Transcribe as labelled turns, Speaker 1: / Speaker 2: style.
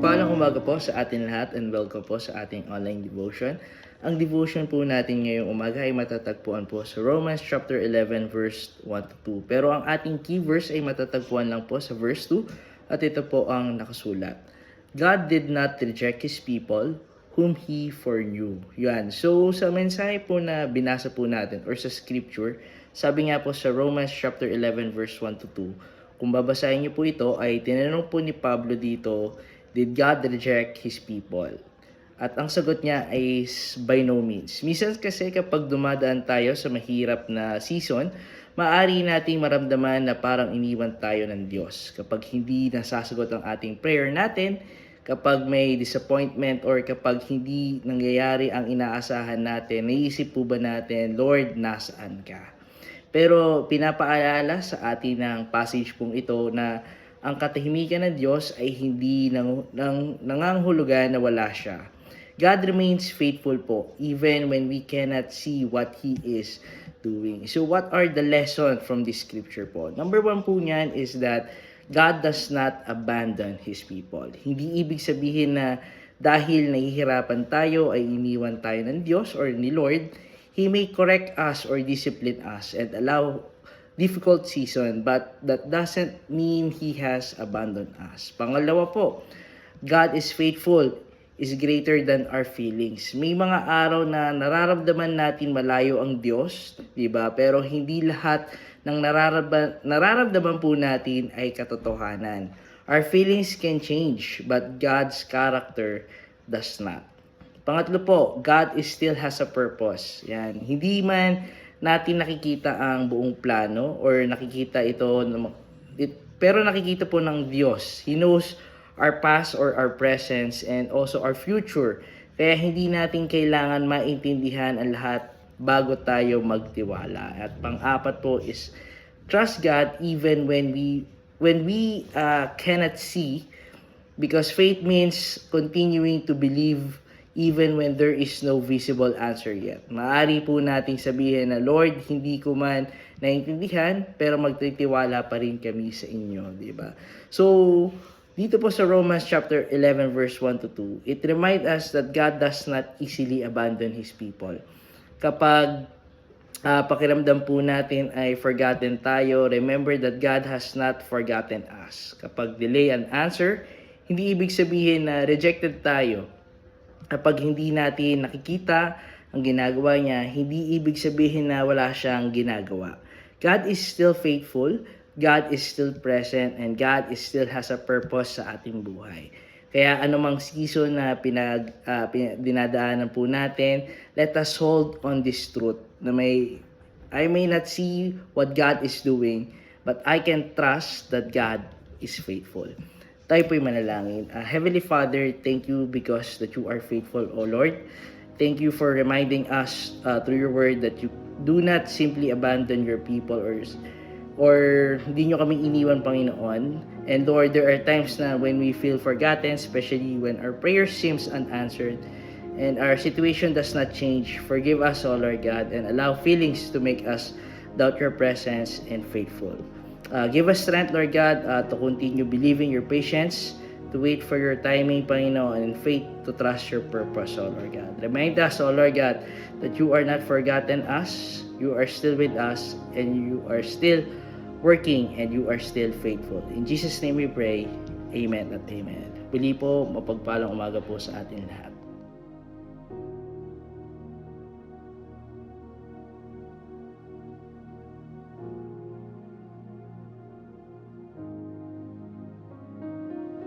Speaker 1: Mapagpalang umaga po sa atin lahat and welcome po sa ating online devotion. Ang devotion po natin ngayong umaga ay matatagpuan po sa Romans chapter 11 verse 1 to 2. Pero ang ating key verse ay matatagpuan lang po sa verse 2 at ito po ang nakasulat. God did not reject His people whom He foreknew. Yan. So sa mensahe po na binasa po natin or sa scripture, sabi nga po sa Romans chapter 11 verse 1 to 2, kung babasahin niyo po ito ay tinanong po ni Pablo dito, did God reject His people? At ang sagot niya ay by no means. Minsan kasi kapag dumadaan tayo sa mahirap na season, maaari nating maramdaman na parang iniwan tayo ng Diyos. Kapag hindi nasasagot ang ating prayer natin, kapag may disappointment or kapag hindi nangyayari ang inaasahan natin, naisip po ba natin, Lord, nasaan ka? Pero pinapaalala sa atin ng passage pong ito na ang katahimikan ng Diyos ay hindi nanganghulugan na wala siya. God remains faithful po even when we cannot see what He is doing. So what are the lessons from this scripture po? Number 1 po niyan is that God does not abandon His people. Hindi ibig sabihin na dahil nahihirapan tayo ay iniwan tayo ng Diyos or ni Lord. He may correct us or discipline us and allow difficult season, but that doesn't mean He has abandoned us. Pangalawa po, God is faithful, is greater than our feelings. May mga araw na nararamdaman natin malayo ang Diyos, di ba? Pero hindi lahat ng nararamdaman po natin ay katotohanan. Our feelings can change, but God's character does not. Pangatlo po, God is still has a purpose. Yan. Hindi man natin nakikita ang buong plano or nakikita ito, pero nakikita po ng Diyos. He knows our past or our presence and also our future. Kaya hindi natin kailangan maintindihan ang lahat bago tayo magtiwala. At pang-apat po is trust God even when we cannot see, because faith means continuing to believe even when there is no visible answer yet. Maaari po nating sabihin na, Lord, hindi ko man naintindihan, pero magtitiwala pa rin kami sa inyo, di ba? So, dito po sa Romans chapter 11 verse 1 to 2, it reminds us that God does not easily abandon His people. Kapag pakiramdam po natin ay forgotten tayo, remember that God has not forgotten us. Kapag delay an answer, hindi ibig sabihin na rejected tayo. Kapag hindi natin nakikita ang ginagawa niya, hindi ibig sabihin na wala siyang ginagawa. God is still faithful, God is still present, and God is still has a purpose sa ating buhay. Kaya anumang season na dinadaanan po natin, let us hold on this truth na I may not see what God is doing, but I can trust that God is faithful. Tayo po'y manalangin. Heavenly Father, thank you because that you are faithful, O Lord. Thank you for reminding us through your word that you do not simply abandon your people or hindi nyo kami iniwan, Panginoon. And Lord, there are times na when we feel forgotten, especially when our prayer seems unanswered and our situation does not change. Forgive us, O Lord God, and allow feelings to make us doubt your presence and faithful. Give us strength, Lord God, to continue believing your patience, to wait for your timing, Panginoon, and faith to trust your purpose, O Lord God. Remind us, O Lord God, that you are not forgotten us, you are still with us, and you are still working, and you are still faithful. In Jesus' name we pray, Amen at Amen. Pili po, mapagpalang umaga po sa atin lahat.